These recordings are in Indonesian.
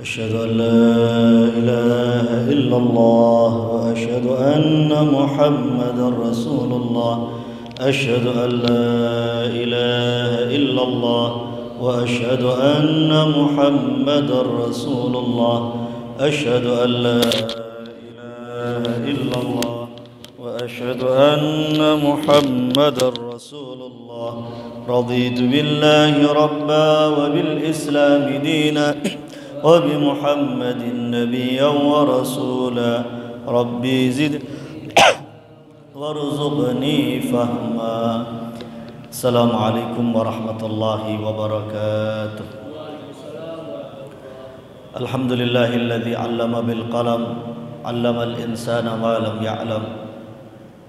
أشهد أن لا إله إلا الله وأشهد أن محمدا رسول الله أشهد أن لا إله إلا الله وأشهد أن محمدا رسول الله أشهد أن لا إله إلا الله وأشهد أن محمدا رسول الله رضيت بالله ربا وبالإسلام دينا وبمحمد نبيا ورسولا ربي زد وارزقني فهما. السلام عليكم ورحمة الله وبركاته. الحمد لله الذي علم بالقلم علم الإنسان ما لم يعلم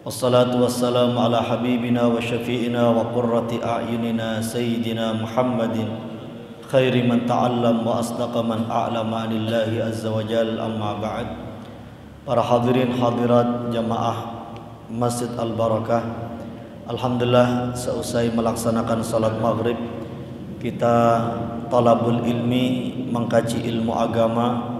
والصلاة والسلام على حبيبنا وشفيئنا وقرة أعيننا سيدنا محمد خير من تعلم وأصدق من أعلم عن الله عز وجل. أما بعد. Para hadirin hadirat jamaah Masjid Al-Barakah, alhamdulillah seusai melaksanakan salat maghrib kita talabul ilmi, mengkaji ilmu agama,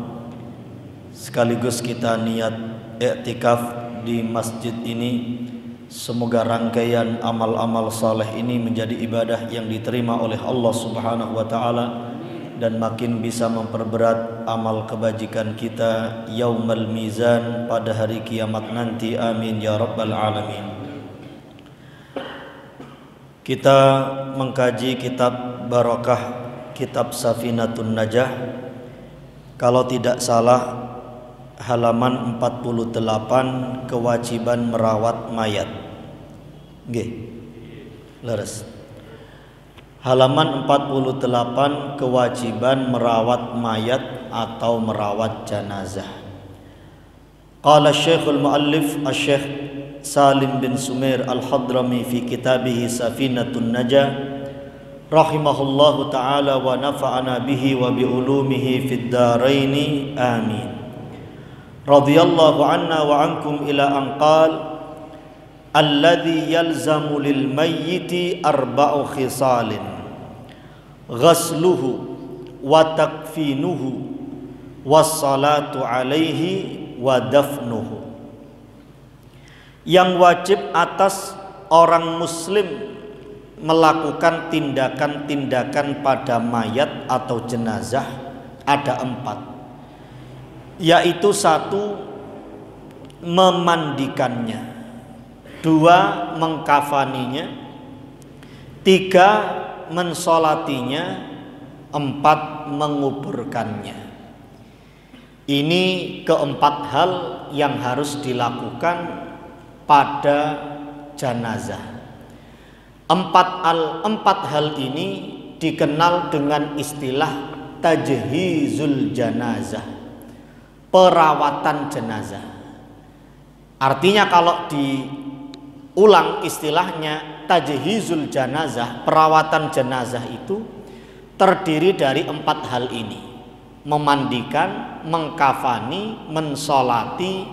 sekaligus kita niat i'tikaf di masjid ini. Semoga rangkaian amal-amal saleh ini menjadi ibadah yang diterima oleh Allah Subhanahu wa taala dan makin bisa memperberat amal kebajikan kita yaumul mizan pada hari kiamat nanti. Amin ya rabbal alamin. Kita mengkaji kitab Barakah, kitab Safinatun Najah. Kalau tidak salah halaman 48, kewajiban merawat mayat. Nggih. Leres. Halaman 48, kewajiban merawat mayat atau merawat jenazah. Qala Syekhul Muallif Asy-Syaikh Salim bin Sumair Al-Hadrami fi kitabih Safinatun Najah rahimahullahu taala wa nafa'ana bihi wa bi ulumihi fid dharain. Amin. Radhiyallahu anna wa ankum ila an qala alladhi yalzamu lil mayyiti arba'u khisalin ghasluhu wa takfinuhu wassalatu alaihi wa dafnuhu. Yang wajib atas orang muslim melakukan tindakan-tindakan pada mayat atau jenazah ada 4, yaitu 1, memandikannya, 2, mengkafaninya, 3, mensolatinya, 4, menguburkannya. Ini keempat hal yang harus dilakukan pada jenazah. Empat hal ini dikenal dengan istilah tajhizul janazah, perawatan jenazah. Artinya kalau diulang istilahnya, tajhizul janazah, perawatan jenazah itu terdiri dari 4 hal ini: memandikan, mengkafani, mensolati,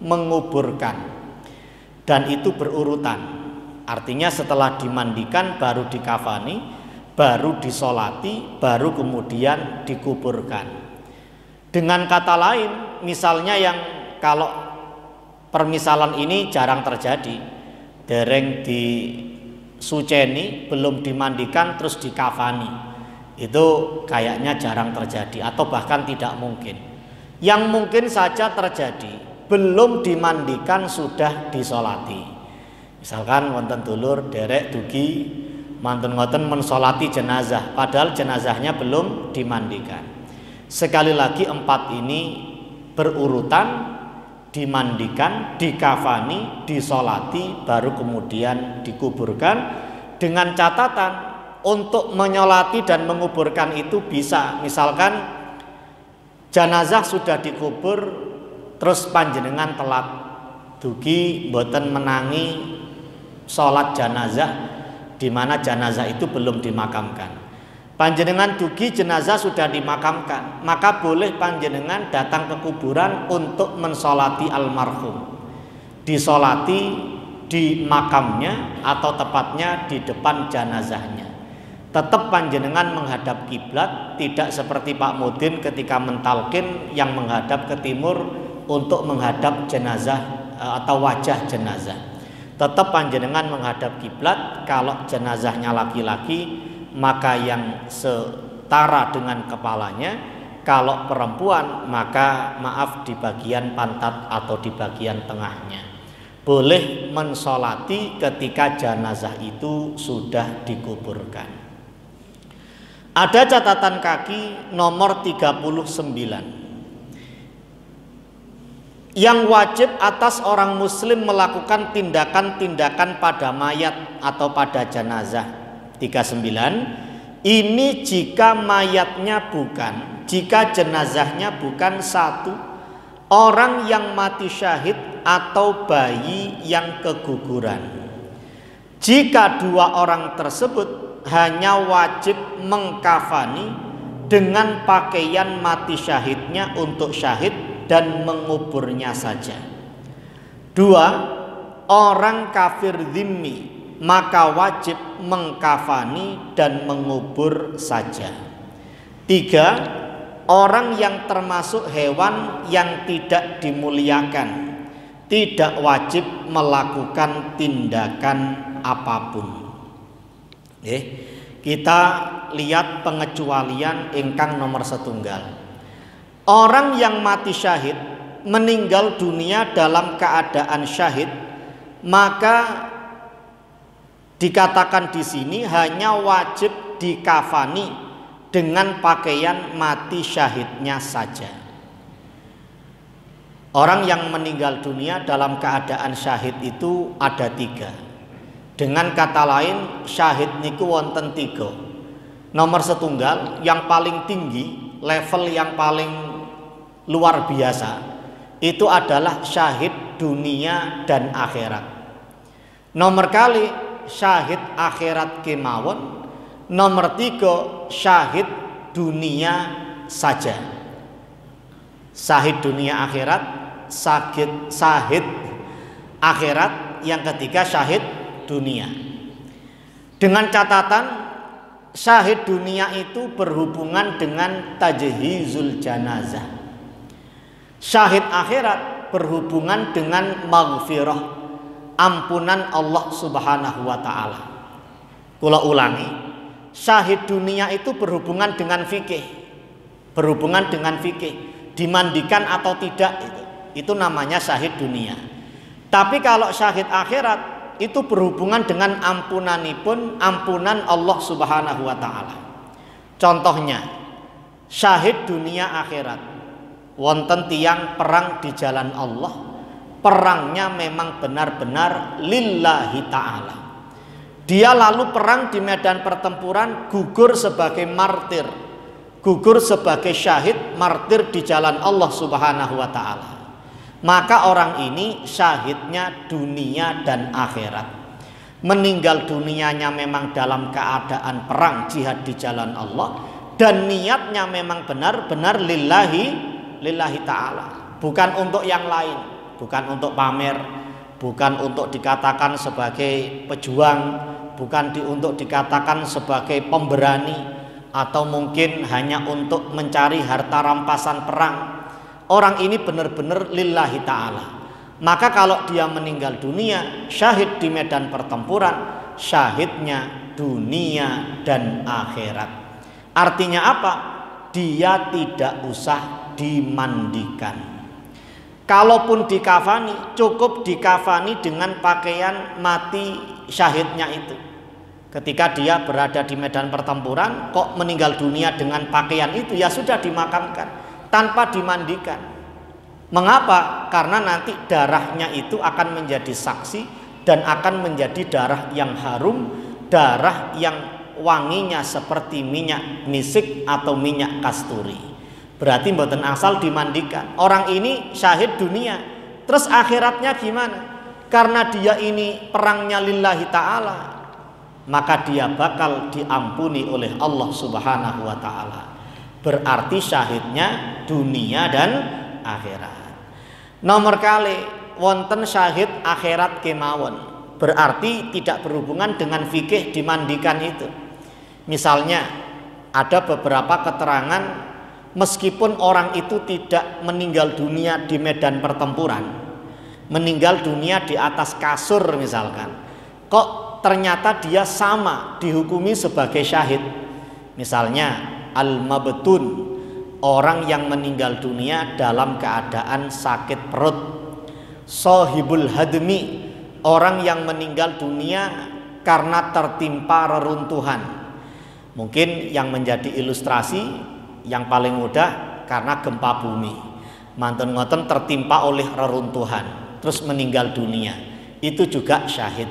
menguburkan. Dan itu berurutan. Artinya setelah dimandikan baru dikafani, baru disolati, baru kemudian dikuburkan. Dengan kata lain, misalnya yang kalau permisalan ini jarang terjadi, dereng disuceni, belum dimandikan terus dikafani, itu kayaknya jarang terjadi atau bahkan tidak mungkin. Yang mungkin saja terjadi, belum dimandikan sudah disolati. Misalkan wonten dulur derek dugi mantun ngoten mensolati jenazah, padahal jenazahnya belum dimandikan. Sekali lagi 4 ini berurutan: dimandikan, dikafani, disolati, baru kemudian dikuburkan. Dengan catatan untuk menyolati dan menguburkan itu bisa, misalkan jenazah sudah dikubur terus panjenengan telat dugi mboten menangi sholat jenazah di mana jenazah itu belum dimakamkan. Panjenengan dugi jenazah sudah dimakamkan, maka boleh panjenengan datang ke kuburan untuk mensolati almarhum, disolati di makamnya atau tepatnya di depan jenazahnya. tetap panjenengan menghadap kiblat, tidak seperti Pak Mudin ketika mentalkin yang menghadap ke timur untuk menghadap jenazah atau wajah jenazah. Tetap panjenengan menghadap kiblat. Kalau jenazahnya laki-laki maka yang setara dengan kepalanya, kalau perempuan maka maaf di bagian pantat atau di bagian tengahnya. Boleh mensolati ketika jenazah itu sudah dikuburkan. Ada catatan kaki nomor 39. Yang wajib atas orang muslim melakukan tindakan-tindakan pada mayat atau pada jenazah. 39. Ini jika mayatnya jika jenazahnya bukan satu orang yang mati syahid atau bayi yang keguguran. Jika dua orang tersebut hanya wajib mengkafani dengan pakaian mati syahidnya untuk syahid dan menguburnya saja. 2. Orang kafir dzimmi maka wajib mengkafani dan mengubur saja. 3. Orang yang termasuk hewan yang tidak dimuliakan tidak wajib melakukan tindakan apapun. Kita lihat pengecualian ingkang nomor setunggal. Orang yang mati syahid meninggal dunia dalam keadaan syahid, maka dikatakan di sini hanya wajib dikafani dengan pakaian mati syahidnya saja. Orang yang meninggal dunia dalam keadaan syahid itu ada 3. Dengan kata lain, syahid niku wonten 3. Nomor setunggal yang paling tinggi, level yang paling luar biasa, itu adalah syahid dunia dan akhirat. Nomor kali syahid akhirat kemawon. Nomor 3 syahid dunia saja. Syahid dunia akhirat, syahid akhirat, yang ketiga syahid dunia. Dengan catatan syahid dunia itu berhubungan dengan tajhizul janazah. Syahid akhirat berhubungan dengan maghfirah, ampunan Allah Subhanahu wa taala. Kula ulangi, syahid dunia itu berhubungan dengan fikih. Berhubungan dengan fikih, dimandikan atau tidak, itu namanya syahid dunia. Tapi kalau syahid akhirat itu berhubungan dengan ampunan Allah Subhanahu wa taala. Contohnya, syahid dunia akhirat, wonten tiyang perang di jalan Allah, perangnya memang benar-benar lillahi taala. Dia lalu perang di medan pertempuran, gugur sebagai martir, gugur sebagai syahid, martir di jalan Allah Subhanahu wa taala. Maka orang ini syahidnya dunia dan akhirat. Meninggal dunianya memang dalam keadaan perang jihad di jalan Allah, dan niatnya memang benar-benar lillahi ta'ala, bukan untuk yang lain, bukan untuk pamer, bukan untuk dikatakan sebagai pejuang, bukan untuk dikatakan sebagai pemberani, atau mungkin hanya untuk mencari harta rampasan perang. Orang ini benar-benar lillahi ta'ala. Maka kalau dia meninggal dunia syahid di medan pertempuran, syahidnya dunia dan akhirat. Artinya apa? Dia tidak usah dimandikan. Kalaupun dikafani, cukup dikafani dengan pakaian mati syahidnya itu. Ketika dia berada di medan pertempuran, kok meninggal dunia dengan pakaian itu, ya sudah dimakamkan tanpa dimandikan. Mengapa? Karena nanti darahnya itu akan menjadi saksi dan akan menjadi darah yang harum, darah yang wanginya seperti minyak misik atau minyak kasturi. Berarti mboten asal dimandikan. Orang ini syahid dunia, terus akhiratnya gimana? Karena dia ini perangnya lillahi ta'ala, maka dia bakal diampuni oleh Allah Subhanahu wa ta'ala. Berarti syahidnya dunia dan akhirat. Nomor kali wonten syahid akhirat kemawon, berarti tidak berhubungan dengan fikih dimandikan itu. Misalnya ada beberapa keterangan meskipun orang itu tidak meninggal dunia di medan pertempuran, meninggal dunia di atas kasur misalkan, kok ternyata dia sama dihukumi sebagai syahid. Misalnya al-mabtun, orang yang meninggal dunia dalam keadaan sakit perut. Sohibul hadmi, orang yang meninggal dunia karena tertimpa reruntuhan. Mungkin yang menjadi ilustrasi yang paling mudah karena gempa bumi, mantun ngoten tertimpa oleh reruntuhan terus meninggal dunia, itu juga syahid.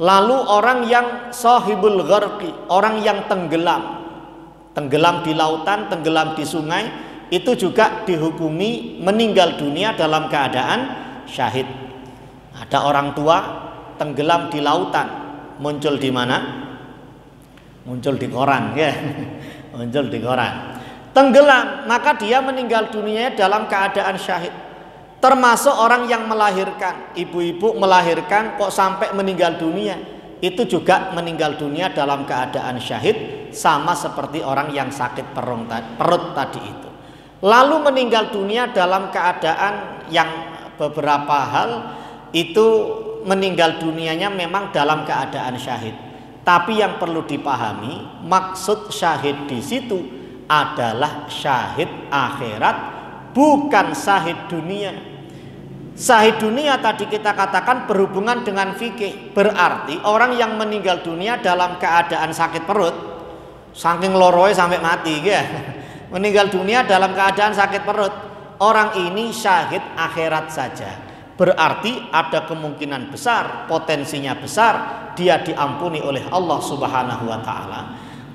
Lalu orang yang sohibul gharqi, orang yang tenggelam di lautan, tenggelam di sungai, itu juga dihukumi meninggal dunia dalam keadaan syahid. Ada orang tua tenggelam di lautan, muncul di mana? Muncul di koran, ya. Muncul di koran. Tenggelam, maka dia meninggal dunia dalam keadaan syahid. Termasuk orang yang melahirkan, ibu-ibu melahirkan kok sampai meninggal dunia, itu juga meninggal dunia dalam keadaan syahid, sama seperti orang yang sakit perut tadi itu. Lalu meninggal dunia dalam keadaan yang beberapa hal itu meninggal dunianya memang dalam keadaan syahid. Tapi yang perlu dipahami, maksud syahid di situ adalah syahid akhirat, bukan syahid dunia. Syahid dunia tadi kita katakan berhubungan dengan fikih. Berarti orang yang meninggal dunia dalam keadaan sakit perut, saking loroe sampai mati ya. Meninggal dunia dalam keadaan sakit perut, orang ini syahid akhirat saja. Berarti ada kemungkinan besar, potensinya besar, dia diampuni oleh Allah Subhanahu wa ta'ala.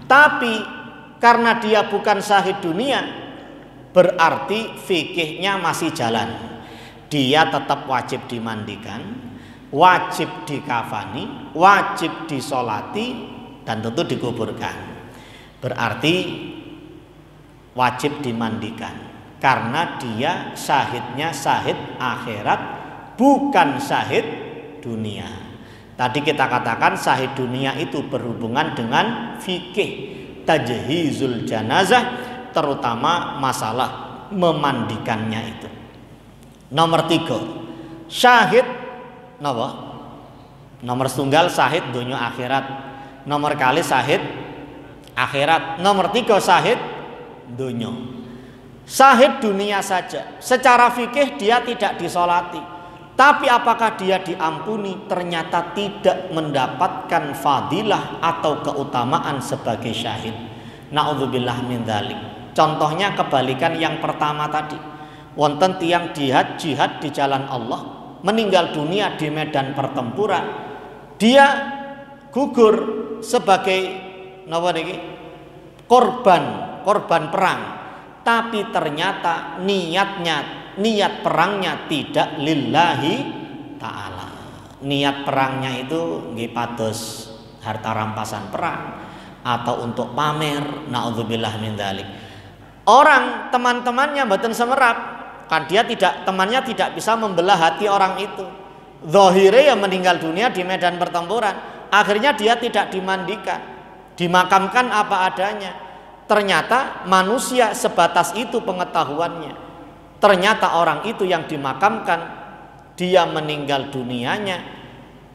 Tapi karena dia bukan syahid dunia, berarti fikihnya masih jalan. Dia tetap wajib dimandikan, wajib dikafani, wajib disolati, dan tentu dikuburkan. Berarti wajib dimandikan, karena dia syahidnya syahid akhirat, bukan syahid dunia. Tadi kita katakan syahid dunia itu berhubungan dengan fikih, tajhizul janazah, terutama masalah memandikannya itu. Nomor 3, syahid napa? Nomor setunggal syahid dunia akhirat, nomor kali syahid akhirat, nomor 3 syahid dunia. Syahid dunia saja, secara fikih dia tidak disolati, tapi apakah dia diampuni? Ternyata tidak mendapatkan fadilah atau keutamaan sebagai syahid. Na'udzubillah min dzalik. Contohnya kebalikan yang pertama tadi. Wonten tiang jihad di jalan Allah, meninggal dunia di medan pertempuran, dia gugur sebagai korban perang, tapi ternyata niat perangnya tidak lillahi ta'ala. Niat perangnya itu nggih pados harta rampasan perang atau untuk pamer, naudzubillah min dzalik. Orang teman-temannya mboten semerap, kan temannya tidak bisa membelah hati orang itu. Zahire yang meninggal dunia di medan pertempuran, akhirnya dia tidak dimandikan, dimakamkan apa adanya. Ternyata manusia sebatas itu pengetahuannya. Ternyata orang itu yang dimakamkan, dia meninggal dunianya,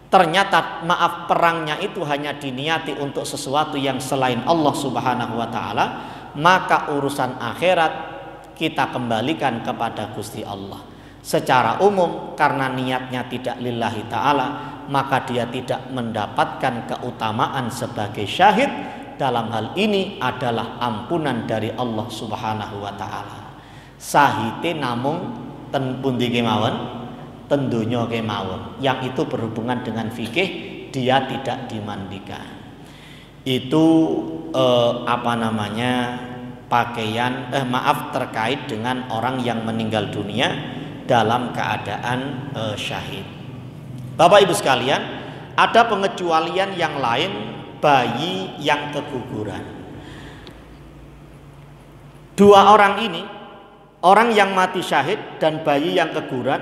ternyata maaf perangnya itu hanya diniati untuk sesuatu yang selain Allah Subhanahu wa ta'ala. Maka urusan akhirat kita kembalikan kepada Gusti Allah. Secara umum karena niatnya tidak lillahi ta'ala, maka dia tidak mendapatkan keutamaan sebagai syahid. Dalam hal ini adalah ampunan dari Allah Subhanahu wa ta'ala. Sahite namung ten pundi kemawon, ten donya kemawon, yang itu berhubungan dengan fikih, dia tidak dimandikan. Itu pakaian terkait dengan orang yang meninggal dunia dalam keadaan syahid. Bapak Ibu sekalian, ada pengecualian yang lain, bayi yang keguguran. Dua orang ini, orang yang mati syahid dan bayi yang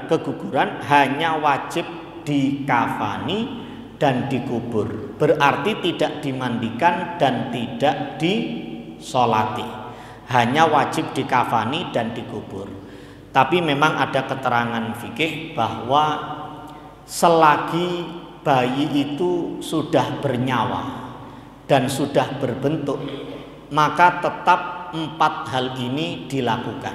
keguguran hanya wajib dikafani dan dikubur. Berarti tidak dimandikan dan tidak disolati, hanya wajib dikafani dan dikubur. Tapi memang ada keterangan fikih bahwa selagi bayi itu sudah bernyawa dan sudah berbentuk, maka tetap 4 hal ini dilakukan: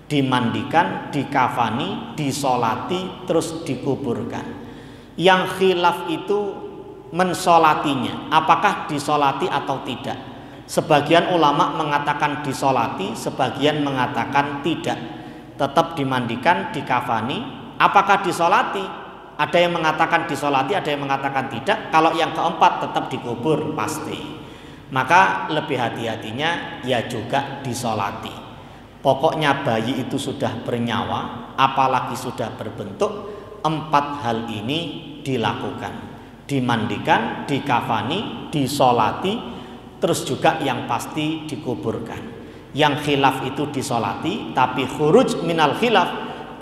dimandikan, dikafani, disolati, terus dikuburkan. Yang khilaf itu mensolatinya, apakah disolati atau tidak. Sebagian ulama mengatakan disolati, sebagian mengatakan tidak, tetap dimandikan, dikafani. Apakah disolati? Ada yang mengatakan disolati, ada yang mengatakan tidak. Kalau yang keempat tetap dikubur pasti. Maka lebih hati-hatinya ya juga disolati. Pokoknya bayi itu sudah bernyawa, apalagi sudah berbentuk, 4 hal ini dilakukan: dimandikan, dikafani, disolati, terus juga yang pasti dikuburkan. Yang khilaf itu disolati, tapi khuruj minal khilaf,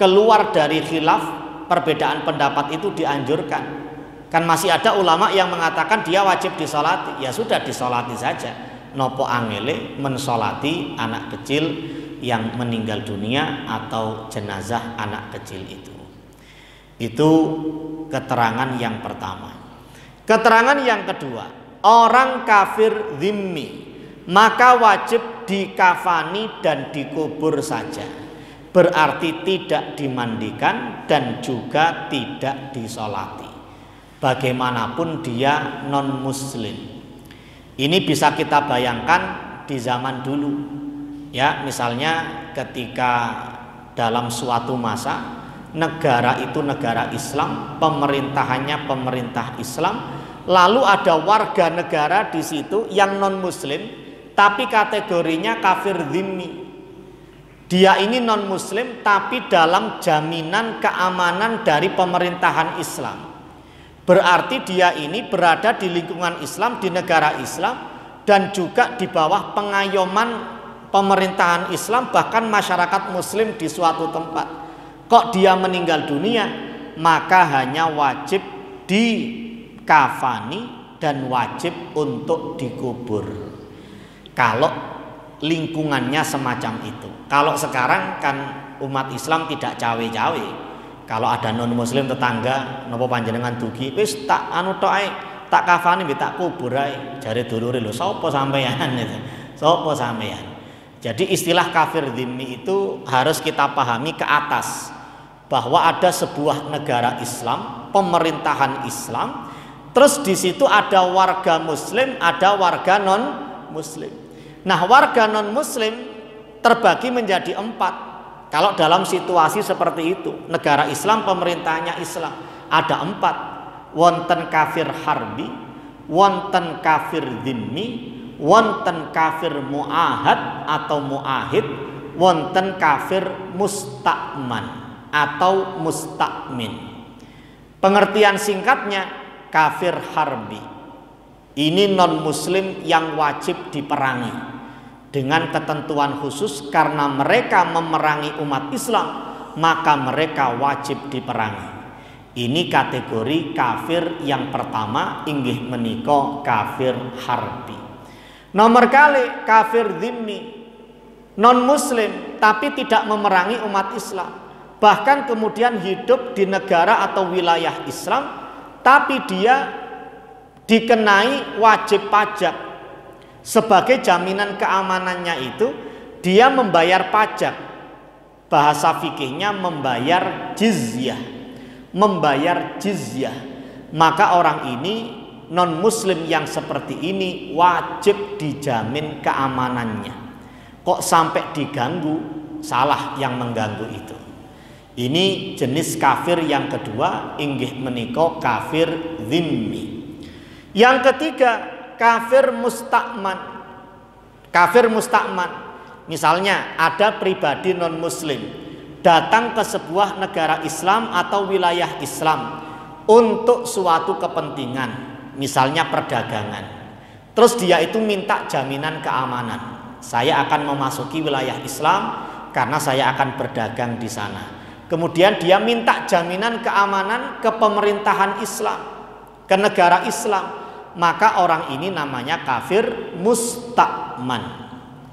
keluar dari khilaf, perbedaan pendapat itu dianjurkan. Kan masih ada ulama yang mengatakan dia wajib disolati. Ya sudah, disolati saja. Nopo angele mensolati anak kecil yang meninggal dunia atau jenazah anak kecil itu. Itu keterangan yang pertama. Keterangan yang kedua, orang kafir dzimmi maka wajib dikafani dan dikubur saja. Berarti tidak dimandikan dan juga tidak disolati. Bagaimanapun dia non muslim. Ini bisa kita bayangkan di zaman dulu. Ya, misalnya ketika dalam suatu masa negara itu negara Islam, pemerintahannya pemerintah Islam, lalu ada warga negara di situ yang non muslim tapi kategorinya kafir dzimmi. Dia ini non muslim tapi dalam jaminan keamanan dari pemerintahan Islam. Berarti dia ini berada di lingkungan Islam, di negara Islam, dan juga di bawah pengayoman pemerintahan Islam, bahkan masyarakat muslim di suatu tempat. Kok dia meninggal dunia, maka hanya wajib dikafani dan wajib untuk dikubur. Kalau lingkungannya semacam itu. Kalau sekarang kan umat Islam tidak cawe-cawe. Kalau ada non muslim tetangga, nopo panjenengan dugi, wis tak anu tok ae, tak kafani tak kubur ae. Jare dulure lho, sapa sampean itu? Sapa sampean? Jadi istilah kafir dzimmi itu harus kita pahami ke atas, bahwa ada sebuah negara Islam, pemerintahan Islam, terus di situ ada warga muslim, ada warga non muslim. Nah, warga non muslim terbagi menjadi 4. Kalau dalam situasi seperti itu, negara Islam, pemerintahnya Islam, ada 4. Wonten kafir harbi, wonten kafir dzimmi, wonten kafir muahad atau muahid, wonten kafir mustakman atau mustakmin. Pengertian singkatnya, kafir harbi ini non muslim yang wajib diperangi dengan ketentuan khusus, karena mereka memerangi umat Islam maka mereka wajib diperangi. Ini kategori kafir yang pertama, inggih menika kafir harbi. Nomor kali kafir dzimmi, non muslim tapi tidak memerangi umat Islam, bahkan kemudian hidup di negara atau wilayah Islam, tapi dia dikenai wajib pajak. Sebagai jaminan keamanannya itu dia membayar pajak. Bahasa fikihnya membayar jizyah. Membayar jizyah. Maka orang ini non muslim yang seperti ini wajib dijamin keamanannya. Kok sampai diganggu? Salah yang mengganggu itu. Ini jenis kafir yang kedua, inggih menika kafir dzimmi. Yang ketiga, kafir mustakman. Kafir mustakman, misalnya ada pribadi non muslim datang ke sebuah negara Islam atau wilayah Islam untuk suatu kepentingan, misalnya perdagangan. Terus dia itu minta jaminan keamanan. Saya akan memasuki wilayah Islam karena saya akan berdagang di sana. Kemudian dia minta jaminan keamanan ke pemerintahan Islam. ke negara Islam, maka orang ini namanya kafir musta'man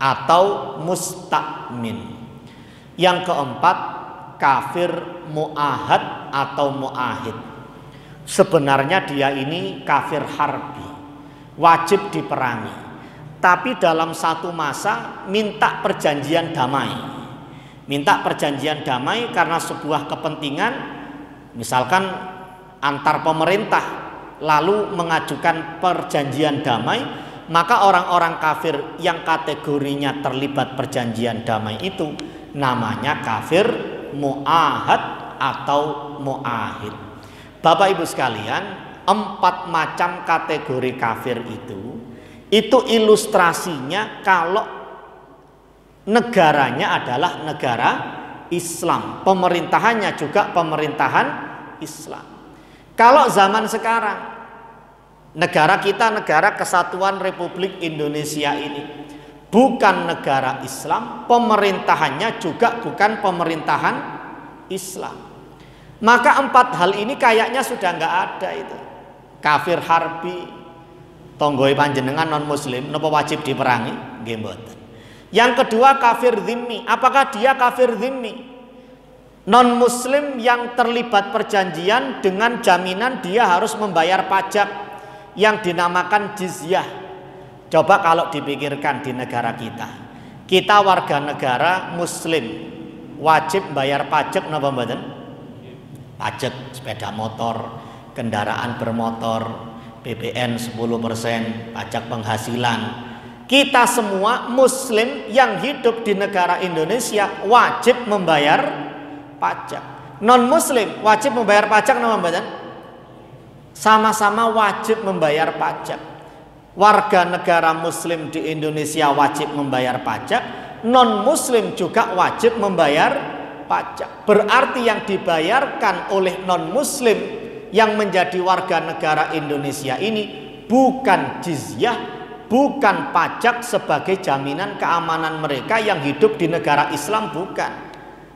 atau musta'min. Yang keempat, kafir mu'ahad atau mu'ahid. Sebenarnya dia ini kafir harbi, wajib diperangi, tapi dalam satu masa minta perjanjian damai. Minta perjanjian damai karena sebuah kepentingan, misalkan antar pemerintah, lalu mengajukan perjanjian damai, maka orang-orang kafir yang kategorinya terlibat perjanjian damai itu namanya kafir mu'ahad atau mu'ahid. Bapak Ibu sekalian, 4 macam kategori kafir itu ilustrasinya kalau negaranya adalah negara Islam, pemerintahannya juga pemerintahan Islam. Kalau zaman sekarang, negara kita, negara Kesatuan Republik Indonesia ini bukan negara Islam, pemerintahannya juga bukan pemerintahan Islam, maka 4 hal ini kayaknya sudah nggak ada itu. Kafir harbi, tonggoi panjenengan non muslim, napa wajib diperangi? Nggih mboten. Yang kedua, kafir dhimmi. Apakah dia kafir dhimmi? Non muslim yang terlibat perjanjian dengan jaminan dia harus membayar pajak yang dinamakan jizyah. Coba kalau dipikirkan di negara kita warga negara muslim wajib bayar pajak napa mboten? Pajak sepeda motor, kendaraan bermotor, BPN 10%, pajak penghasilan. Kita semua muslim yang hidup di negara Indonesia wajib membayar pajak. Non muslim wajib membayar pajak napa mboten? Sama-sama wajib membayar pajak. Warga negara muslim di Indonesia wajib membayar pajak, non muslim juga wajib membayar pajak. Berarti yang dibayarkan oleh non muslim yang menjadi warga negara Indonesia ini bukan jizyah, bukan pajak sebagai jaminan keamanan mereka yang hidup di negara Islam, bukan.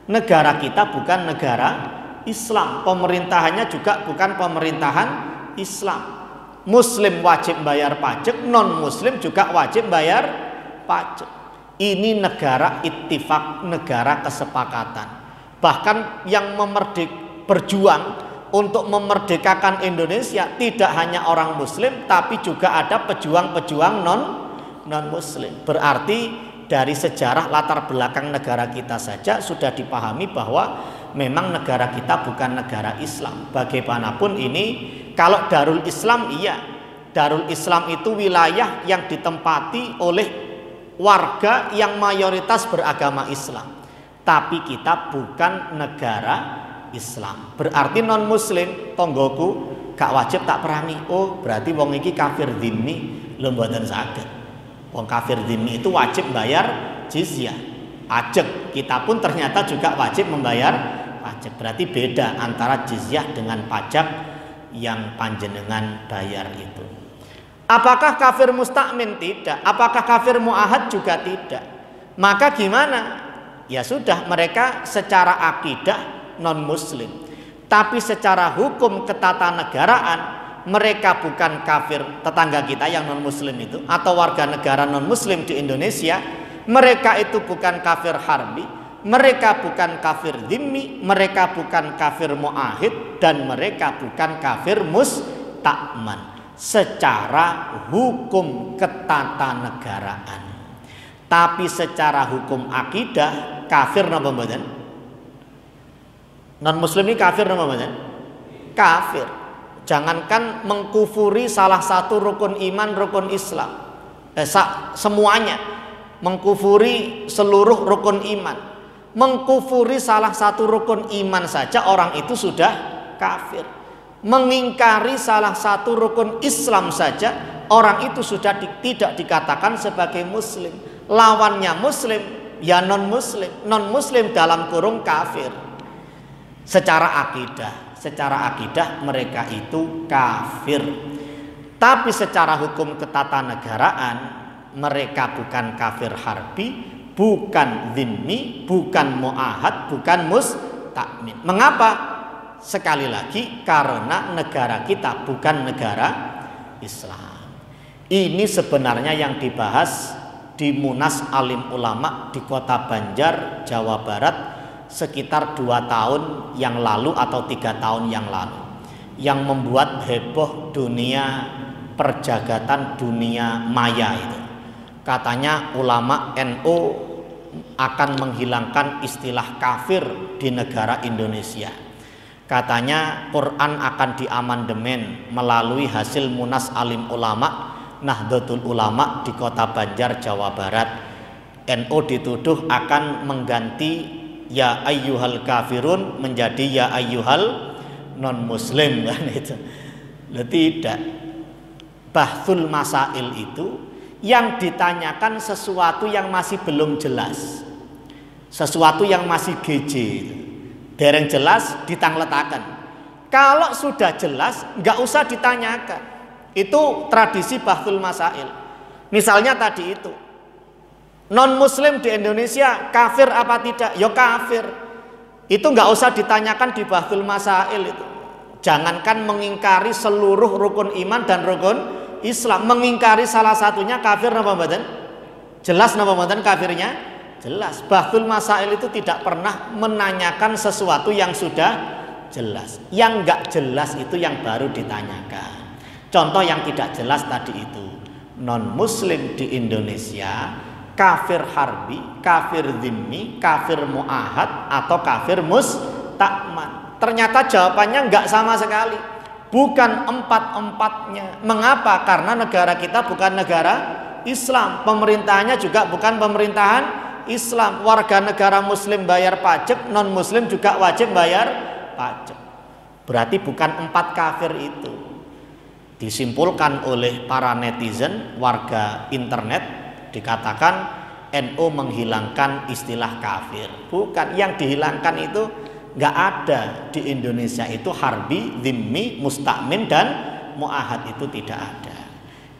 Negara kita bukan negara Islam, pemerintahannya juga bukan pemerintahan Islam. Muslim wajib bayar pajak, non muslim juga wajib bayar pajak. Ini negara ittifaq, negara kesepakatan. Bahkan yang berjuang untuk memerdekakan Indonesia tidak hanya orang muslim, tapi juga ada pejuang-pejuang non muslim. Berarti dari sejarah latar belakang negara kita saja sudah dipahami bahwa memang negara kita bukan negara Islam. Bagaimanapun ini, kalau Darul Islam, iya, Darul Islam itu wilayah yang ditempati oleh warga yang mayoritas beragama Islam. Tapi kita bukan negara Islam. Berarti non muslim tonggoku gak wajib tak perangi. Oh, berarti wong iki kafir dhimmi, lho mboten saged. Wong kafir dhimmi itu wajib bayar jizyah, pajak. Kita pun ternyata juga wajib membayar pajak. Berarti beda antara jizyah dengan pajak yang panjenengan bayar itu. Apakah kafir musta'min? Tidak. Apakah kafir mu'ahad? Juga tidak. Maka gimana? Ya sudah, mereka secara akidah non muslim, tapi secara hukum ketatanegaraan mereka bukan kafir. Tetangga kita yang non muslim itu, atau warga negara non muslim di Indonesia, mereka itu bukan kafir harbi, mereka bukan kafir dhimmi, mereka bukan kafir mu'ahid, dan mereka bukan kafir musta'man secara hukum ketatanegaraan. Tapi secara hukum akidah kafir napa mboten? Non muslim ini kafir napa mboten? Kafir. Jangankan mengkufuri salah satu rukun iman, rukun Islam, semuanya, mengkufuri seluruh rukun iman, mengkufuri salah satu rukun iman saja orang itu sudah kafir. Mengingkari salah satu rukun Islam saja orang itu sudah tidak dikatakan sebagai muslim. Lawannya muslim ya non muslim, non muslim dalam kurung kafir. Secara akidah mereka itu kafir. Tapi secara hukum ketatanegaraan mereka bukan kafir harbi, bukan dhimmi, bukan mu'ahad, bukan musta'min. Mengapa? sekali lagi karena negara kita bukan negara Islam. Ini sebenarnya yang dibahas di Munas Alim Ulama di Kota Banjar, Jawa Barat sekitar 2 tahun yang lalu atau 3 tahun yang lalu, yang membuat heboh dunia perjagatan, dunia maya itu. Katanya ulama NU akan menghilangkan istilah kafir di negara Indonesia. Katanya Quran akan diamandemen melalui hasil Munas Alim Ulama Nahdlatul Ulama di Kota Banjar, Jawa Barat. NU dituduh akan mengganti ya ayyuhal kafirun menjadi ya ayyuhal non muslim kan itu. Tidak. Bahthul masail itu yang ditanyakan sesuatu yang masih belum jelas, sesuatu yang masih GJ, dereng jelas ditangletakan. Kalau sudah jelas nggak usah ditanyakan. Itu tradisi bahthul masail. Misalnya tadi itu, non muslim di Indonesia kafir apa tidak? Ya kafir. Itu nggak usah ditanyakan di bahthul masail itu. Jangankan mengingkari seluruh rukun iman dan rukun Islam, mengingkari salah satunya kafir napa mboten? Jelas napa mboten kafirnya? Jelas. Bahthul masail itu tidak pernah menanyakan sesuatu yang sudah jelas. Yang enggak jelas itu yang baru ditanyakan. Contoh yang tidak jelas tadi itu, non muslim di Indonesia kafir harbi, kafir dhimmi, kafir muahad atau kafir mustakman. Ternyata jawabannya enggak sama sekali. Bukan empat-empatnya. Mengapa? Karena negara kita bukan negara Islam. Pemerintahannya juga bukan pemerintahan Islam. Warga negara muslim bayar pajak, non muslim juga wajib bayar pajak. Berarti bukan 4 kafir itu. Disimpulkan oleh para netizen, warga internet, dikatakan NU menghilangkan istilah kafir. Bukan, yang dihilangkan itu nggak ada di Indonesia itu harbi, dhimmi, mustakmin dan muahad itu tidak ada.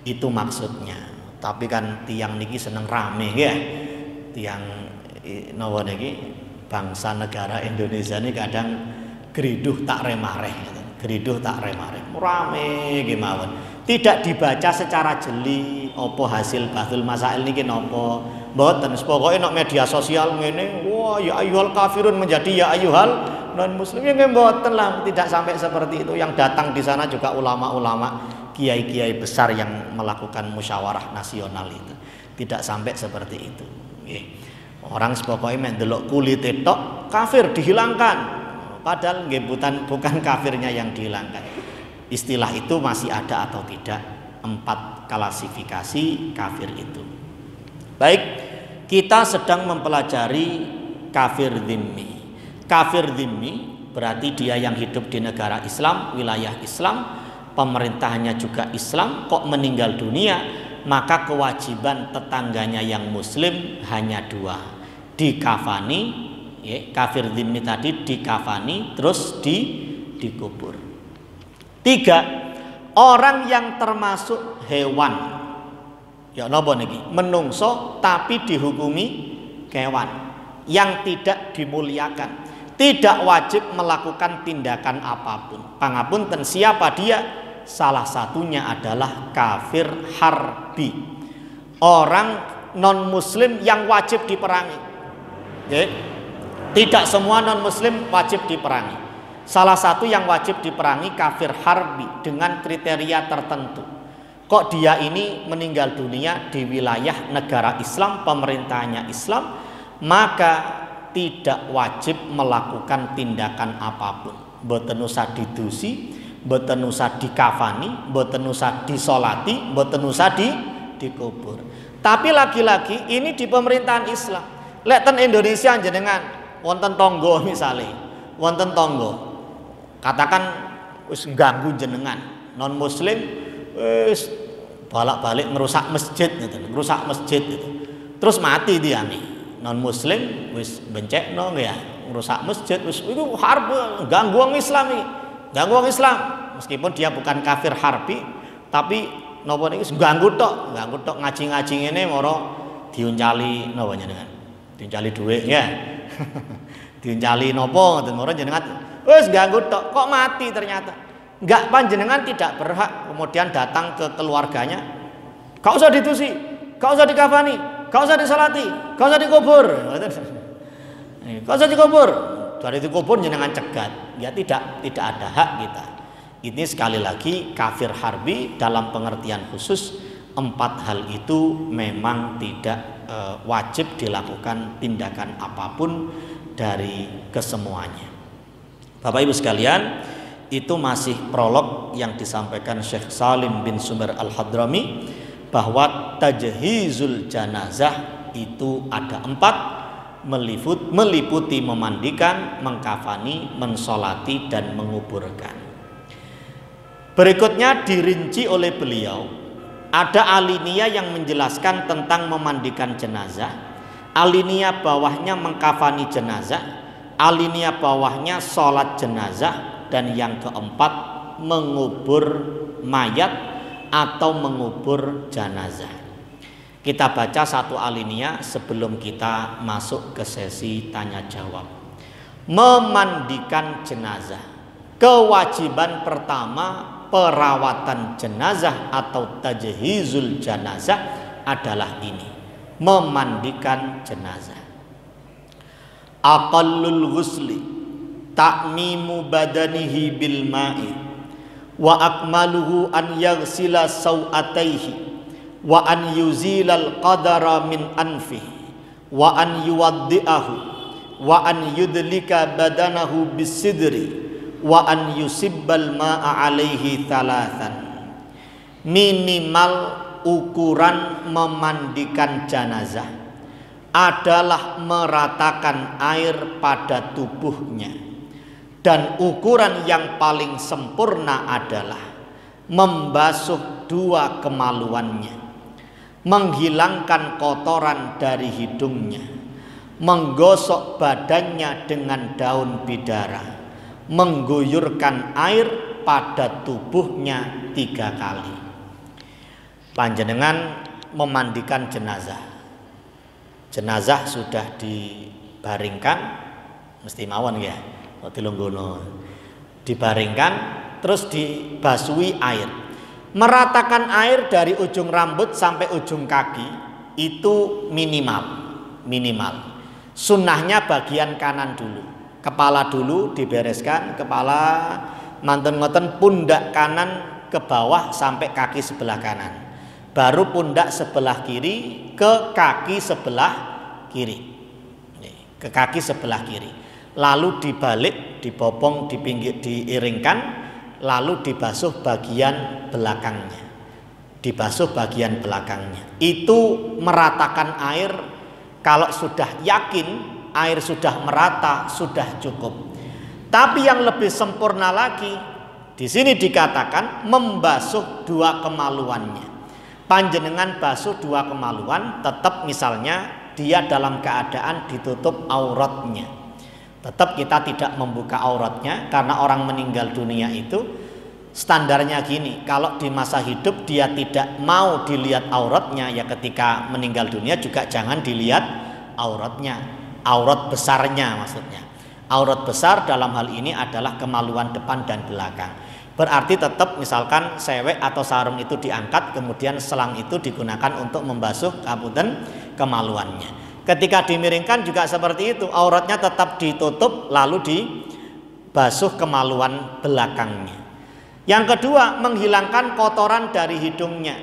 Itu maksudnya. Tapi kan tiang niki seneng rame ya. Tiang nawa niki bangsa negara Indonesia ini kadang geriduh tak remareh gitu. Geriduh tak remareh. Rame gimawon. Tidak dibaca secara jeli apa hasil bahthul masail niki napa. Mboten, pokoke nek media sosial ngene, wah ya ayyuhal kafirun menjadi ya ayyuhal non muslim. Ya mboten lah, tidak sampai seperti itu. Yang datang di sana juga ulama-ulama, kiai-kiai besar yang melakukan musyawarah nasional itu. Tidak sampai seperti itu. Orang sepokoke mek ndelok kulite tok kafir dihilangkan. Padahal nggih bukan kafirnya yang dihilangkan. Istilah itu masih ada atau tidak? 4 klasifikasi kafir itu. Baik, kita sedang mempelajari kafir dhimmi. Kafir dhimmi berarti dia yang hidup di negara Islam, wilayah Islam, pemerintahannya juga Islam, kok meninggal dunia, maka kewajiban tetangganya yang muslim hanya 2. Dikafani, ya, kafir dhimmi tadi dikafani terus dikubur. 3, orang yang termasuk hewan. Ya napa niki? Menungso tapi dihukumi kewan yang tidak dimuliakan, tidak wajib melakukan tindakan apapun. Pangapunten siapa dia? Salah satunya adalah kafir harbi. Orang non muslim yang wajib diperangi. Ya. Tidak semua non muslim wajib diperangi. Salah satu yang wajib diperangi kafir harbi dengan kriteria tertentu. Kok dia ini meninggal dunia di wilayah negara Islam, pemerintahannya Islam, maka tidak wajib melakukan tindakan apapun. Mboten usah didusi, mboten usah dikafani, mboten usah disolati, mboten usah dikubur. Tapi lagi-lagi ini di pemerintahan Islam. Lek ten Indonesia jenengan wonten tonggo misalnya, wonten tonggo, katakan wis ganggu jenengan non muslim, wis balak-balik merusak masjid gitu, merusak masjid gitu. Terus mati dia nih. Non muslim wis bencekno ya, merusak masjid wis itu harb, ganggu orang Islam iki. Ganggu orang Islam meskipun dia bukan kafir harbi, tapi napa niki ganggu tok ngaji-ngaji ngene moro diuncali napa jenengan. Diuncali dhuwit ya. Diuncali napa ngoten moro jenengan Wes ganggu tok, kok mati ternyata. Enggak, panjenengan tidak berhak kemudian datang ke keluarganya. Gak usah ditusi, gak usah dikafani, gak usah disalati, gak usah dikubur. Gak usah dikubur. Dari dikubur jenengan cegat. Ya tidak ada hak kita. Ini sekali lagi kafir harbi dalam pengertian khusus. 4 hal itu memang tidak wajib dilakukan tindakan apapun dari kesemuanya. Bapak Ibu sekalian, itu masih prolog yang disampaikan Syekh Salim bin Sumer Al-Hadrami bahwa tajhizul janazah itu ada 4, meliputi memandikan, mengkafani, mensolati, dan menguburkan. Berikutnya dirinci oleh beliau, ada alinea yang menjelaskan tentang memandikan jenazah, alinea bawahnya mengkafani jenazah, alinea bawahnya sholat jenazah, dan yang keempat mengubur mayat atau mengubur jenazah. Kita baca satu alinea sebelum kita masuk ke sesi tanya jawab. Memandikan jenazah, kewajiban pertama perawatan jenazah atau tajhizul jenazah adalah ini, memandikan jenazah. Aqallul ghusli ta'mimu badanihi bil ma'i wa akmaluhu an yaghsila sawataihi wa an yuzilal qadara min anfihi wa an yuwaddi'ahu wa an yudlika badanahu bisidri wa an yusibbal ma'a alaihi thalathan. Minimal ukuran memandikan jenazah adalah meratakan air pada tubuhnya, dan ukuran yang paling sempurna adalah membasuh 2 kemaluannya, menghilangkan kotoran dari hidungnya, menggosok badannya dengan daun bidara, mengguyurkan air pada tubuhnya 3 kali. Panjenengan memandikan jenazah. Jenazah sudah dibaringkan, mesti mawon ya, dilunggono. Dibaringkan, terus dibasui air. Meratakan air dari ujung rambut sampai ujung kaki itu minimal. Sunnahnya bagian kanan dulu. Kepala dulu dibereskan, kepala mantun ngoten, pundak kanan ke bawah sampai kaki sebelah kanan. Baru pundak sebelah kiri ke kaki sebelah kiri. Ke kaki sebelah kiri. Lalu dibalik, dibopong, di pinggir, diiringkan, lalu dibasuh bagian belakangnya. Dibasuh bagian belakangnya. Itu meratakan air. Kalau sudah yakin air sudah merata, sudah cukup. Tapi yang lebih sempurna lagi, di sini dikatakan membasuh 2 kemaluannya. Panjenengan basuh 2 kemaluan, tetap misalnya dia dalam keadaan ditutup auratnya. Tetap kita tidak membuka auratnya, karena orang meninggal dunia itu standarnya gini, kalau di masa hidup dia tidak mau dilihat auratnya, ya ketika meninggal dunia juga jangan dilihat auratnya, aurat besarnya maksudnya. Aurat besar dalam hal ini adalah kemaluan depan dan belakang. Berarti tetap misalkan sewek atau sarung itu diangkat, kemudian selang itu digunakan untuk membasuh kemaluannya. Ketika dimiringkan juga seperti itu, auratnya tetap ditutup lalu dibasuh kemaluan belakangnya. Yang kedua, menghilangkan kotoran dari hidungnya.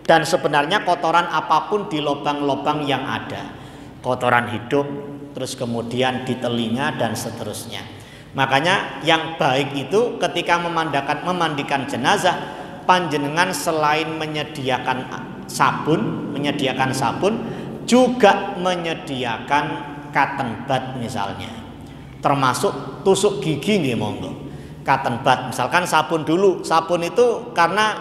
Dan sebenarnya kotoran apapun di lubang-lubang yang ada. Kotoran hidung, terus kemudian di telinga dan seterusnya. Makanya yang baik itu ketika memandikan jenazah, panjenengan selain menyediakan sabun, juga menyediakan cotton bud misalnya. Termasuk tusuk gigi nggih monggo. Cotton bud, misalkan sabun dulu. Sabun itu karena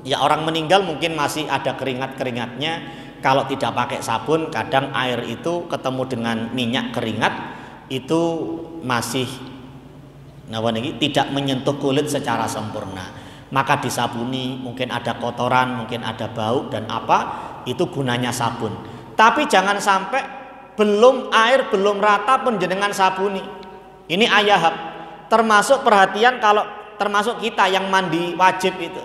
ya orang meninggal mungkin masih ada keringat-keringatnya. Kalau tidak pakai sabun, kadang air itu ketemu dengan minyak keringat itu masih tidak menyentuh kulit secara sempurna. Maka disabuni, mungkin ada kotoran, mungkin ada bau dan apa, itu gunanya sabun. Tapi jangan sampai air belum rata pun jenengan sabuni. Ini ayahab. termasuk perhatian kalau termasuk kita yang mandi wajib itu.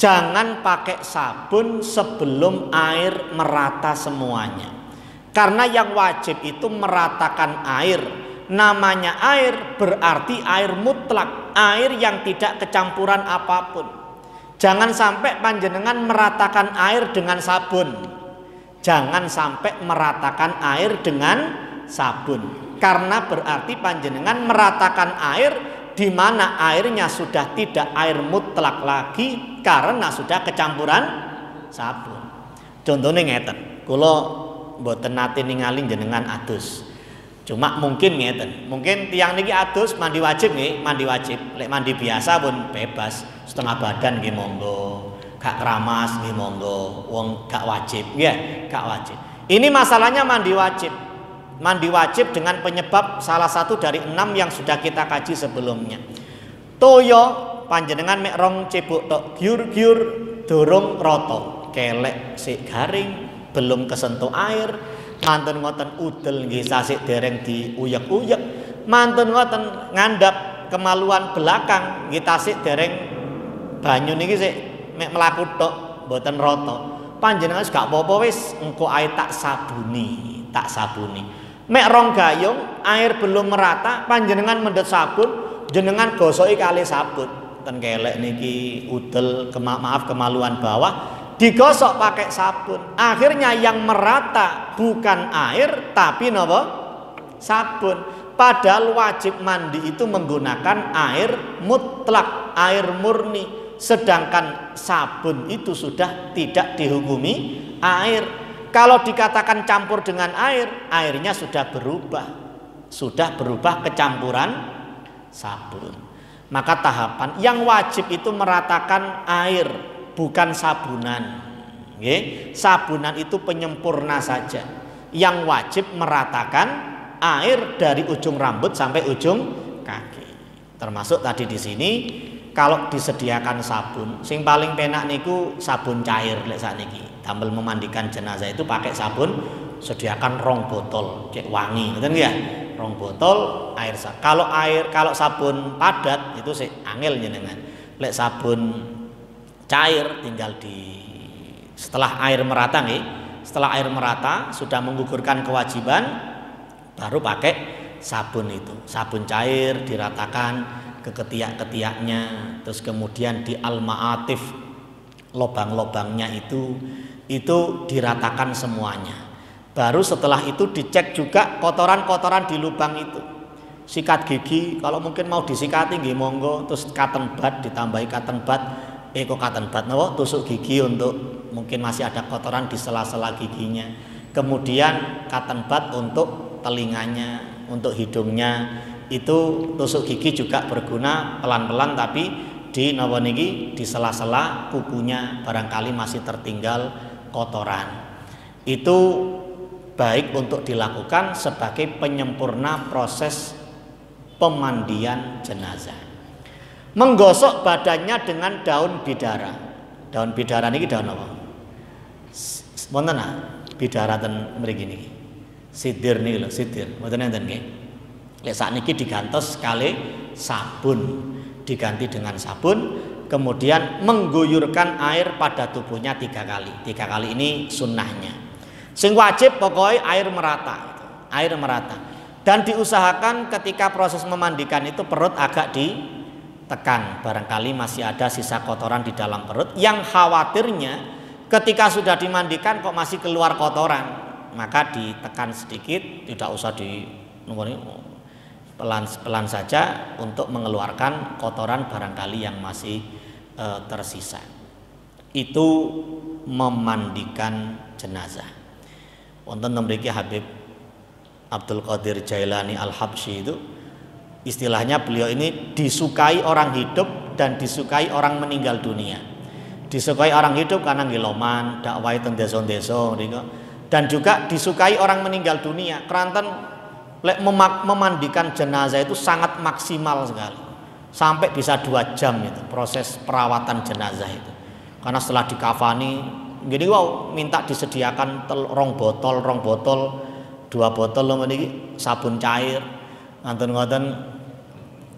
Jangan pakai sabun sebelum air merata semuanya. Karena yang wajib itu meratakan air. Namanya air berarti air mutlak, air yang tidak kecampuran apapun. Jangan sampai panjenengan meratakan air dengan sabun. Jangan sampai meratakan air dengan sabun. Karena berarti panjenengan meratakan air di mana airnya sudah tidak air mutlak lagi karena sudah kecampuran sabun. Contohnya ngeten, kula mboten nate ningali jenengan adus. Cuma mungkin ngeten, mungkin tiang niki adus mandi wajib nggih, mandi wajib. Lek mandi biasa pun bebas, setengah badan nggih monggo, gak keramas nggih monggo, wong gak wajib, nggih, gak wajib. Ini masalahnya mandi wajib. Mandi wajib dengan penyebab salah satu dari 6 yang sudah kita kaji sebelumnya. Toyo panjenengan mek rong cebok tok, gyur-gyur dorong roto, kelek sik garing, belum kesentuh air. Mantun ngoten udel nggih sasik dereng diuyek-uyek, mantun ngoten ngandhap kemaluan belakang nggih tasik dereng banyu niki sik mek mlaku tok mboten rata. Panjenengan gak apa-apa wis engko ae tak sabuni, tak sabuni. Mek rong gayung air belum merata panjenengan mendhet sabun, jenengan gosoki kali sabun. Ten kelek niki udel maaf kemaluan bawah digosok pakai sabun. Akhirnya yang merata bukan air tapi napa? Sabun. Padahal wajib mandi itu menggunakan air mutlak, air murni. Sedangkan sabun itu sudah tidak dihukumi air. Kalau dikatakan campur dengan air, airnya sudah berubah. Sudah berubah kecampuran sabun. Maka tahapan yang wajib itu meratakan air, bukan sabunan. Sabunan itu penyempurna saja. Yang wajib meratakan air dari ujung rambut sampai ujung kaki. Termasuk tadi di sini kalau disediakan sabun, sing paling penak niku sabun cair lek sakniki. Damel memandikan jenazah itu pakai sabun, sediakan 2 botol, cek wangi, ngoten ya. 2 botol air. Kalau sabun padat itu sih angel jenengan. Lek sabun cair tinggal setelah air merata nih, setelah air merata sudah menggugurkan kewajiban baru pakai sabun itu. Sabun cair diratakan ke ketiak-ketiaknya, terus kemudian di al-ma'atif lobang-lobangnya itu diratakan semuanya. Baru setelah itu dicek juga kotoran-kotoran di lubang itu. Sikat gigi kalau mungkin mau disikati nggih monggo, terus cotton bud ditambahi cotton bud. Cotton bud napa tusuk gigi untuk mungkin masih ada kotoran di sela-sela giginya. Kemudian cotton bud untuk telinganya, untuk hidungnya. Itu tusuk gigi juga berguna pelan-pelan tapi di napa niki di sela-sela kukunya barangkali masih tertinggal kotoran. Itu baik untuk dilakukan sebagai penyempurna proses pemandian jenazah. Menggosok badannya dengan daun bidara. Daun bidara niki daun apa? Wonten bidara ten mriki niki. Sidir niki lho, sidir. Mboten enten nggih. Lek sakniki digantos kali sabun, diganti dengan sabun, kemudian mengguyurkan air pada tubuhnya 3 kali. 3 kali ini sunnahnya. Sing wajib pokoknya air merata, air merata. Dan diusahakan ketika proses memandikan itu perut agak ditekan, barangkali masih ada sisa kotoran di dalam perut. Yang khawatirnya ketika sudah dimandikan kok masih keluar kotoran, maka ditekan sedikit, tidak usah pelan-pelan saja untuk mengeluarkan kotoran barangkali yang masih tersisa. Itu memandikan jenazah. Wonten mriki Habib Abdul Qadir Jailani Al-Habsyi itu istilahnya beliau ini disukai orang hidup dan disukai orang meninggal dunia. Disukai orang hidup karena ngiloman, dakwah teng desa-desa dan juga disukai orang meninggal dunia. Keranten lek memandikan jenazah itu sangat maksimal sekali. Sampai bisa 2 jam itu proses perawatan jenazah itu. Karena setelah dikafani gini minta disediakan 2 botol, 2 botol lho niki sabun cair. Ngoten-ngoten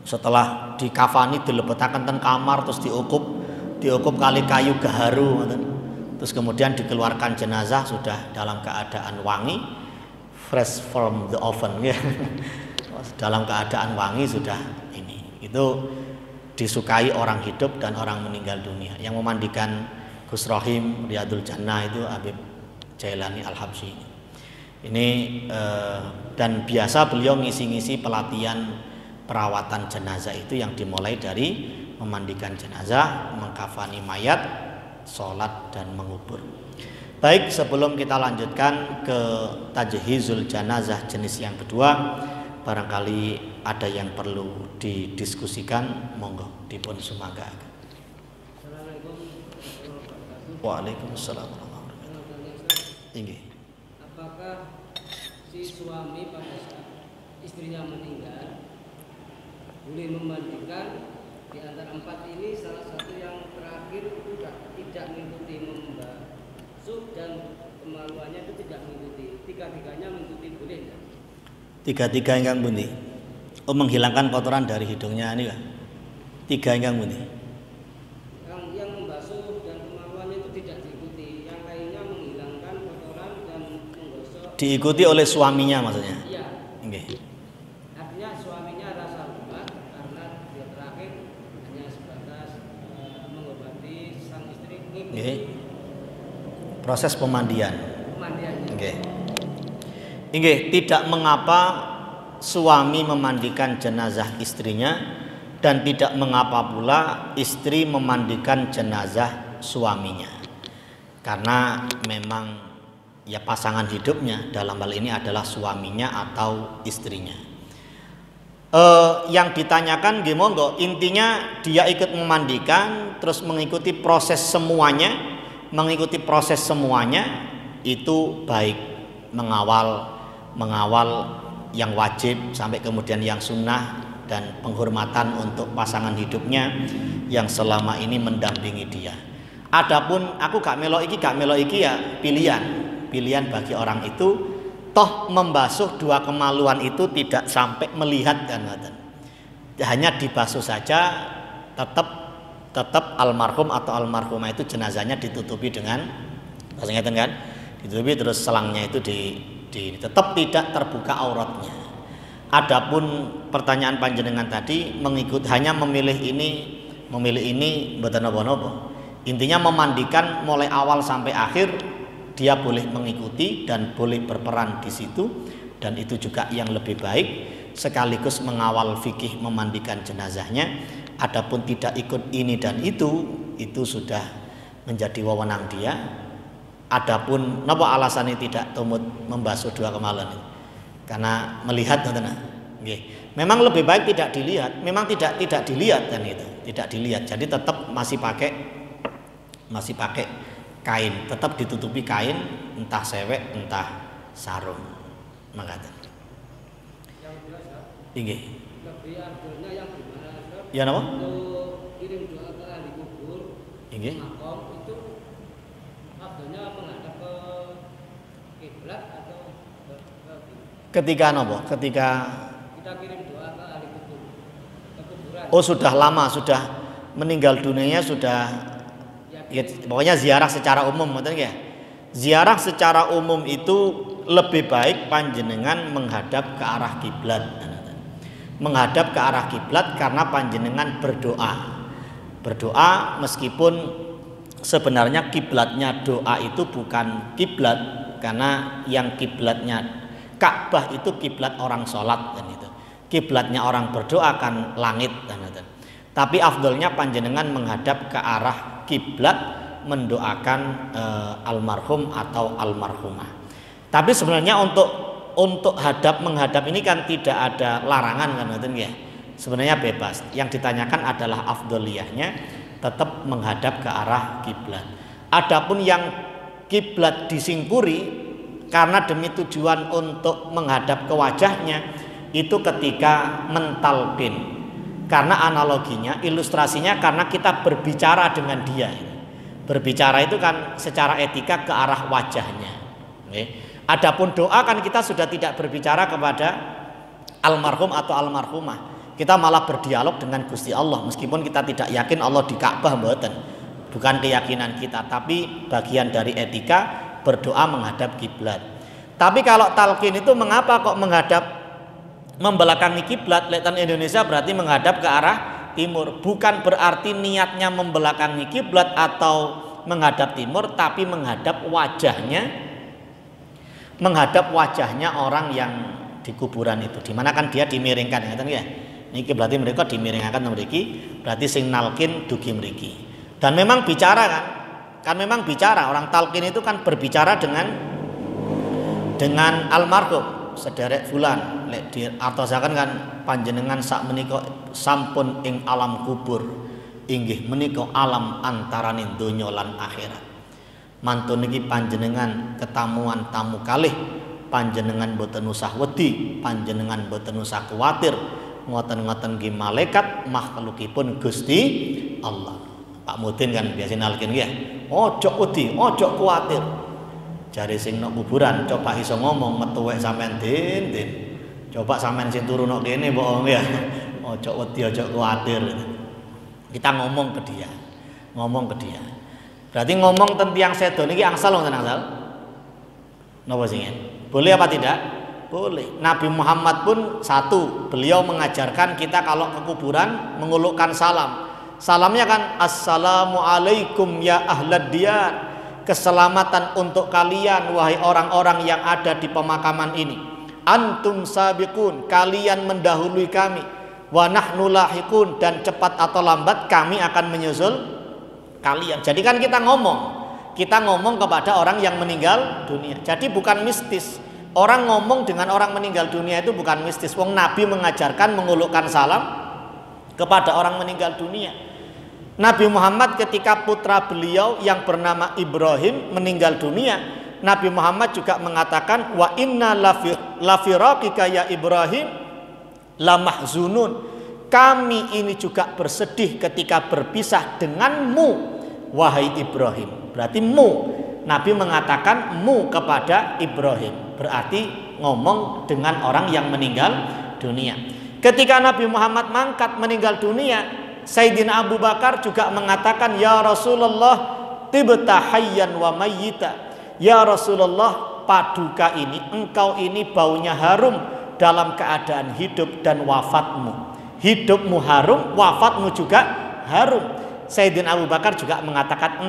Setelah dikafani dilebetaken ten kamar terus diukup kali kayu gaharu ngoten. Terus kemudian dikeluarkan jenazah sudah dalam keadaan wangi, fresh from the oven ya. Dalam keadaan wangi sudah ini. Itu disukai orang hidup dan orang meninggal dunia. Yang memandikan Gus Rohim Riyadul Jannah itu Habib Jailani Al-Habsyi. Ini dan biasa beliau ngisi-ngisi pelatihan perawatan jenazah itu yang dimulai dari memandikan jenazah, mengkafani mayat, sholat dan mengubur. Baik, sebelum kita lanjutkan ke tajhizul janazah jenis yang kedua, barangkali ada yang perlu didiskusikan, monggo dipun sumangga. Waalaikumsalam warahmatullahi wabarakatuh. Apakah si suami pada saat istrinya meninggal boleh memandikan di antara 4 ini salah satu yang terakhir tidak mengikuti membasuh dan kemaluannya itu tidak mengikuti, tiga-tiganya mengikuti, boleh tidak? Tiga-tiga ingkang pundi? Oh, menghilangkan kotoran dari hidungnya ini kan? Tiga ingkang pundi? Yang membasuh dan kemaluannya itu tidak diikuti, yang lainnya menghilangkan kotoran dan menggosok. Diikuti oleh suaminya maksudnya? Iya. Okay. Artinya suaminya rasa hormat karena dia terakhir hanya sebatas mengobati sang istri. Okay. Proses pemandian. Pemandiannya. Okay. Inggih, tidak mengapa suami memandikan jenazah istrinya dan tidak mengapa pula istri memandikan jenazah suaminya. Karena memang ya pasangan hidupnya dalam hal ini adalah suaminya atau istrinya. Yang ditanyakan gimana? Intinya dia ikut memandikan terus mengikuti proses semuanya, itu baik, mengawal yang wajib sampai kemudian yang sunnah dan penghormatan untuk pasangan hidupnya yang selama ini mendampingi dia. Adapun aku gak melo iki ya pilihan bagi orang itu. Toh membasuh dua kemaluan itu tidak sampai melihat kan, hanya dibasuh saja, tetap almarhum atau almarhumah itu jenazahnya ditutupi dengan kan, ditutupi terus selangnya itu tetap tidak terbuka auratnya. Adapun pertanyaan panjenengan tadi hanya memilih ini mboten napa-napa. Intinya memandikan mulai awal sampai akhir dia boleh mengikuti dan boleh berperan di situ, dan itu juga yang lebih baik, sekaligus mengawal fikih memandikan jenazahnya. Adapun tidak ikut ini dan itu sudah menjadi wewenang dia. Adapun napa alasannya tidak tumut membasuh dua kemaluan itu? Karena melihat nggih. Memang lebih baik tidak dilihat, memang tidak dilihat kan itu, tidak dilihat. Jadi tetap masih pakai kain, tetap ditutupi kain, entah sewek entah sarung. Makaten. Yang biasa. Inggih. Lebih adilnya yang gimana? Ya napa? Untuk kirim doa ke ahli kubur. Inggih. Makom itu adilnya menghadap ke kiblat atau Ketika napa? Ketika kita kirim doa ke ahli kubur, ke kuburan. oh sudah lama, sudah meninggal dunianya sudah. Ya, pokoknya ziarah secara umum, betul ya? Ziarah secara umum itu lebih baik panjenengan menghadap ke arah kiblat. Menghadap ke arah kiblat karena panjenengan berdoa meskipun sebenarnya kiblatnya doa itu bukan kiblat, karena yang kiblatnya Ka'bah itu kiblat orang sholat dan itu. Kiblatnya orang berdoa kan langit dan itu. Tapi afdolnya panjenengan menghadap ke arah kiblat mendoakan almarhum atau almarhumah. Tapi sebenarnya untuk menghadap ini kan tidak ada larangan kan ya. Sebenarnya bebas. Yang ditanyakan adalah afdoliyahnya tetap menghadap ke arah kiblat. Adapun yang kiblat disingkuri karena demi tujuan untuk menghadap ke wajahnya itu ketika mentalqin. Karena analoginya, ilustrasinya karena kita berbicara dengan dia. Berbicara itu kan secara etika ke arah wajahnya. Adapun doa kan kita sudah tidak berbicara kepada almarhum atau almarhumah. Kita malah berdialog dengan Gusti Allah meskipun kita tidak yakin Allah di Ka'bah, mboten. Bukan keyakinan kita, tapi bagian dari etika berdoa menghadap kiblat. Tapi kalau talqin itu mengapa kok menghadap membelakangi kiblat? Letan Indonesia berarti menghadap ke arah timur. Bukan berarti niatnya membelakangi kiblat atau menghadap timur, tapi menghadap wajahnya orang yang di kuburan itu. Dimana kan dia dimiringkan, ngeten ya. Niki berarti mereka dimiringkan mriki, berarti sing nalkin dugi mriki. Dan memang bicara kan memang bicara, orang talqin itu kan berbicara dengan almarhum sederek fulan. Lek diartosaken kan panjenengan sak menika sampun ing alam kubur, inggih menika alam antaraning donya lan akhirat. Mantun niki panjenengan ketamuan tamu kalih, panjenengan boten usah wedi, panjenengan boten usah kuwatir. Ngoten-ngoten nggih malaikat makhlukipun Gusti Allah. Pak Mudin kan biasa nalkin nggih. Ojo wedi, ojo kuwatir. Jare sing nok kuburan coba iso ngomong metu wek sampean din. Coba sampean sing turu nok kene mbok ya. Ojo wedi, ojo kuwatir. Kita ngomong ke dia. Berarti ngomong tentang yang sedo niki angsal wonten angsal. Napa sing? Boleh apa tidak? Boleh. Nabi Muhammad pun satu, beliau mengajarkan kita kalau ke kuburan mengulukkan salam. Salamnya kan assalamualaikum ya ahlad diyar. Keselamatan untuk kalian wahai orang-orang yang ada di pemakaman ini. Antum sabiqun, kalian mendahului kami. Wa nahnu lahiqun, dan cepat atau lambat kami akan menyusul kalian. Jadi kan kita ngomong kepada orang yang meninggal dunia. Jadi bukan mistis. Orang ngomong dengan orang meninggal dunia itu bukan mistis. Wong Nabi mengajarkan mengulukkan salam kepada orang meninggal dunia. Nabi Muhammad ketika putra beliau yang bernama Ibrahim meninggal dunia, Nabi Muhammad juga mengatakan wa inna lafiraqika ya Ibrahim lamahzunun. Kami ini juga bersedih ketika berpisah denganmu wahai Ibrahim. Berarti Nabi mengatakan kepada Ibrahim. Berarti ngomong dengan orang yang meninggal dunia. Ketika Nabi Muhammad mangkat meninggal dunia, Sayyidina Abu Bakar juga mengatakan, ya Rasulullah tibta hayyan wa mayyita. Ya Rasulullah, paduka ini, engkau ini baunya harum dalam keadaan hidup dan wafatmu. Hidupmu harum, wafatmu juga harum. Sayyidina Abu Bakar juga mengatakan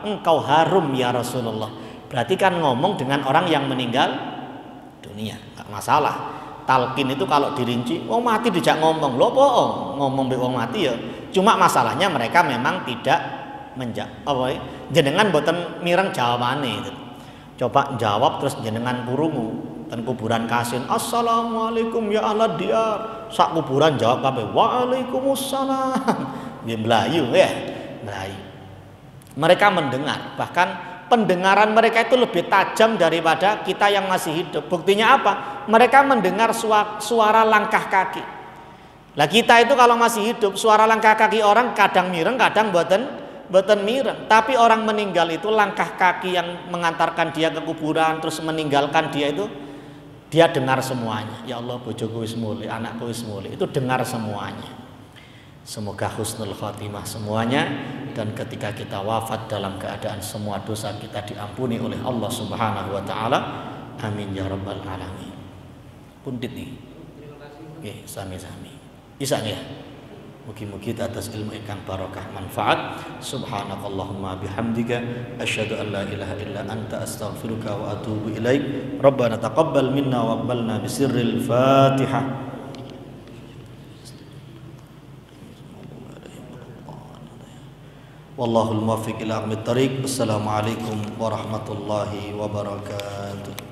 engkau harum ya Rasulullah. Berarti kan ngomong dengan orang yang meninggal dunia, gak masalah. Talqin itu kalau dirinci, wong mati dijak ngomong, lho bohong, ngomong be wong mati ya. Cuma masalahnya mereka memang tidak jenengan boten mireng jawabane itu. Coba jawab terus jenengan kurungu ten kuburan kasin, assalamualaikum ya ahlad diyar. Sak kuburan jawab kabeh, waalaikumsalam. Nggih mlayu ya, mlayu. Mereka mendengar, bahkan pendengaran mereka itu lebih tajam daripada kita yang masih hidup. Buktinya apa? Mereka mendengar suara langkah kaki. Lah kita itu kalau masih hidup, suara langkah kaki orang kadang mireng, kadang boten mireng. Tapi orang meninggal itu langkah kaki yang mengantarkan dia ke kuburan terus meninggalkan dia itu, dia dengar semuanya. Ya Allah, bojoku wis mulih, anakku wis mulih. Itu dengar semuanya. Semoga husnul khatimah semuanya, dan ketika kita wafat dalam keadaan semua dosa kita diampuni oleh Allah Subhanahu wa taala. Amin ya rabbal alamin. Pundit nih. Oke, sami-sami. Bisa ya? Mugi-mugi atas ilmu ingkang barokah manfaat. Subhanakallahumma bihamdika asyhadu an la ilaha illa anta astaghfiruka wa atubu ilaik. Rabbana taqabbal minna wa aqbalna bisirril Fatihah. Wallahul muwaffiq ila aqwamit thariq. Assalamualaikum warahmatullahi wabarakatuh.